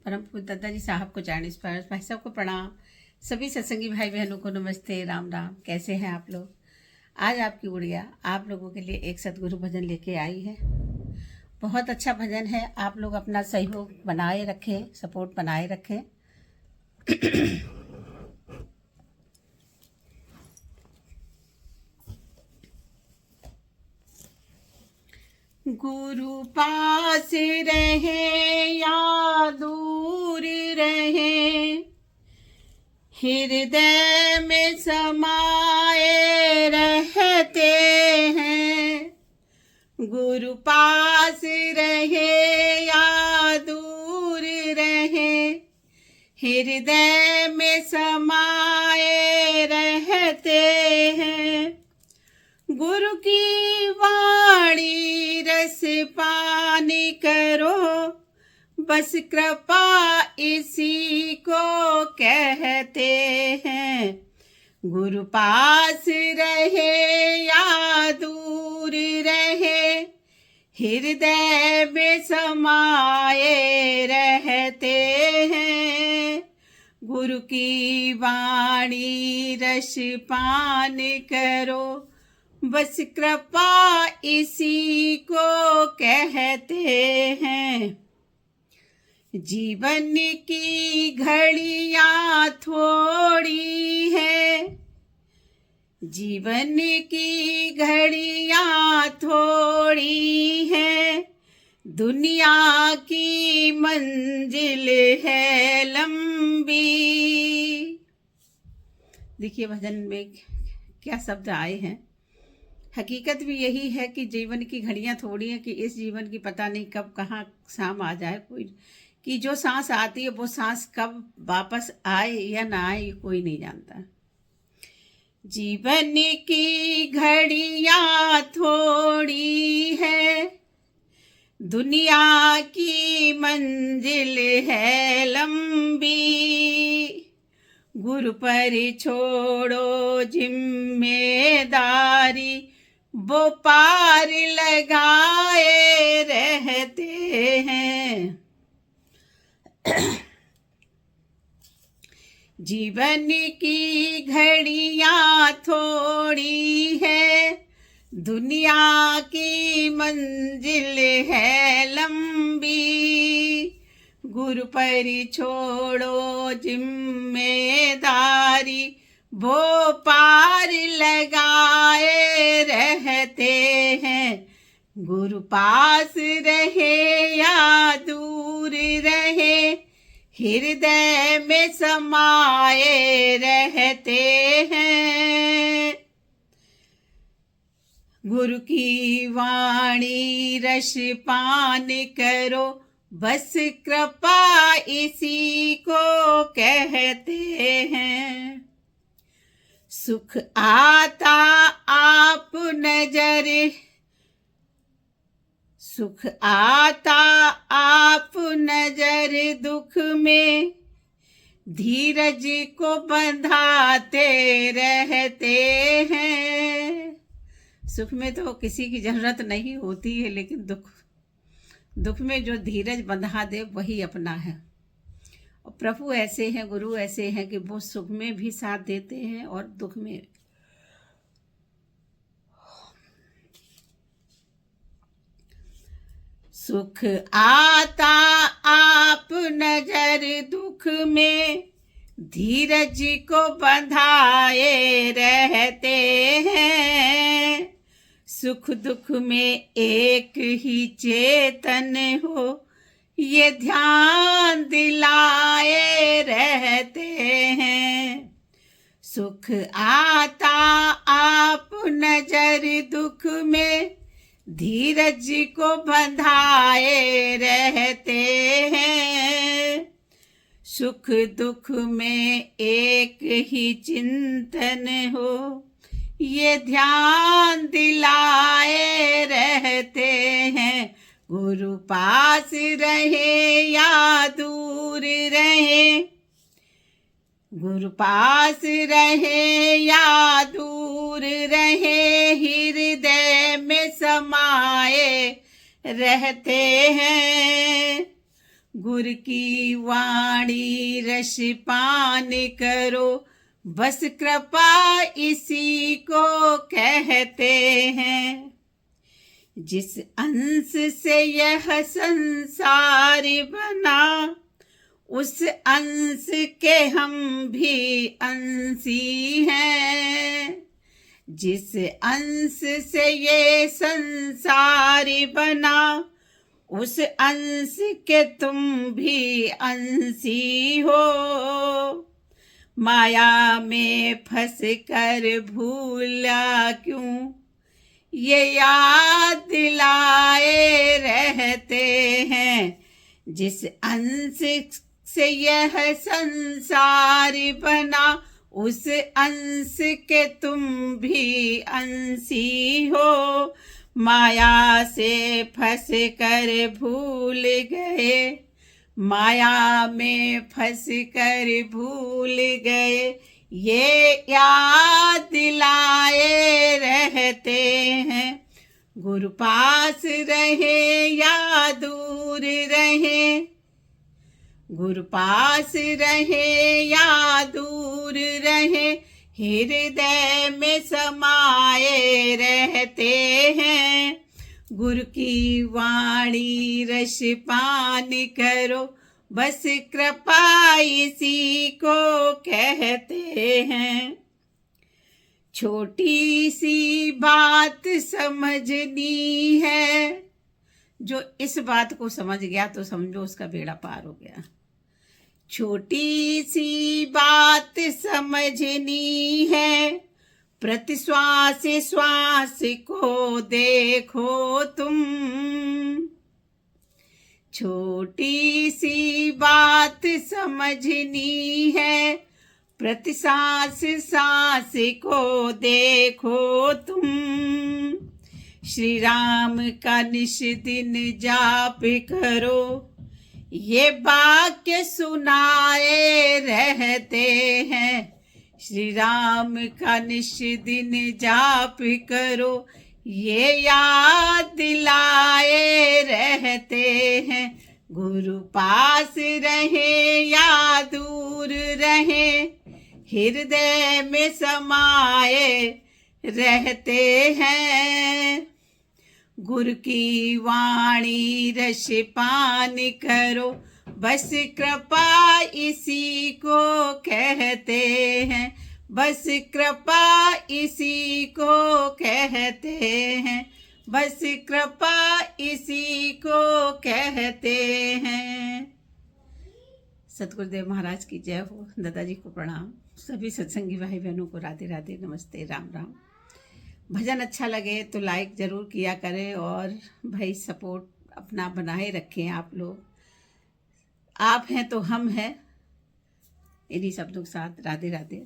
परम पूज्य दादाजी साहब को जाने पर भाई साहब को प्रणाम। सभी सत्संगी भाई बहनों को नमस्ते, राम राम। कैसे हैं आप लोग? आज आपकी गुड़िया आप लोगों के लिए एक सतगुरु भजन लेके आई है। बहुत अच्छा भजन है। आप लोग अपना सहयोग बनाए रखें, सपोर्ट बनाए रखें। गुरु पास रहे या दूर रहे, हृदय में समाये रहते हैं। गुरु पास रहे या दूर रहे, हृदय में समाये रहते हैं। गुरु की वाणी रस पानी करो, बस कृपा इसी को कहते हैं। गुरु पास रहे या दूर रहे, हृदय में समाये रहते हैं। गुरु की वाणी रस पान करो, बस कृपा इसी को कहते हैं। जीवन की घड़ियां थोड़ी है, जीवन की घड़ियां थोड़ी है, दुनिया की मंजिल है लंबी। देखिए भजन में क्या शब्द आए हैं। हकीकत भी यही है कि जीवन की घड़ियां थोड़ी हैं, कि इस जीवन की पता नहीं कब कहाँ शाम आ जाए। कोई कि जो सांस आती है वो सांस कब वापस आए या ना आए, कोई नहीं जानता। जीवन की घड़ियां थोड़ी है, दुनिया की मंजिल है लंबी। गुरु पर छोड़ो जिम्मेदारी, वो पार लगाए रहते हैं। जीवन की घड़ियां थोड़ी है, दुनिया की मंजिल है लंबी। गुरु पर छोड़ो जिम्मेदारी, वो पार लगाए रहते हैं। गुरु पास रहे या दूर रहे, हृदय में समाये रहते हैं। गुरु की वाणी रस पान करो, बस कृपा इसी को कहते हैं। सुख आता आप नजर, सुख आता आप नजर, दुख में धीरज को बंधाते रहते हैं। सुख में तो किसी की जरूरत नहीं होती है, लेकिन दुख में जो धीरज बंधा दे वही अपना है। और प्रभु ऐसे हैं, गुरु ऐसे हैं कि वो सुख में भी साथ देते हैं और दुख में। सुख आता आप नजर, दुख में धीरज को बंधाए रहते हैं। सुख दुख में एक ही चेतन हो, ये ध्यान दिलाए रहते हैं। सुख आता आप नजर, दुख में धीरज को बंधाए रहते हैं। सुख दुख में एक ही चिंतन हो, ये ध्यान दिलाए रहते हैं। गुरु पास रहे या दूर रहे, गुरु पास रहे या दूर रहे, हृदय में समाये रहते हैं। गुर की वाणी रस पान करो, बस कृपा इसी को कहते हैं। जिस अंश से यह संसार बना, उस अंश के हम भी अंशी हैं। जिस अंश से ये संसार बना, उस अंश के तुम भी अंशी हो। माया में फंस कर भूला क्यों, ये याद दिलाए रहते हैं। जिस अंश से यह संसार बना, उस अंश के तुम भी अंशी हो। माया से फंस कर भूल गए, माया में फंस कर भूल गए, ये याद दिलाए रहते हैं। गुरु पास रहे या दूर रहे, गुरु पास रहे या दूर रहे, हृदय में समाये रहते हैं। गुरु की वाणी रस पान करो, बस कृपा इसी को कहते हैं। छोटी सी बात समझनी है, जो इस बात को समझ गया तो समझो उसका बेड़ा पार हो गया। छोटी सी बात समझनी है, प्रति श्वास श्वास को देखो तुम। छोटी सी बात समझनी है, प्रति सांस सांस को देखो तुम। श्री राम का निश दिन जाप करो, ये वाक्य सुनाए रहते हैं। श्री राम का निश दिन जाप करो, ये याद दिलाए रहते हैं। गुरु पास रहे या दूर रहे, हृदय में समाये रहते हैं। गुरु की वाणी रस पान करो, बस कृपा इसी को कहते हैं। बस कृपा इसी को कहते हैं। बस कृपा इसी को कहते हैं। सतगुरुदेव महाराज की जय हो। दादाजी को प्रणाम। सभी सत्संगी भाई बहनों को राधे राधे, नमस्ते, राम राम। भजन अच्छा लगे तो लाइक ज़रूर किया करें और भाई सपोर्ट अपना बनाए रखें। आप लोग, आप हैं तो हम हैं। इन्हीं शब्दों के साथ राधे राधे।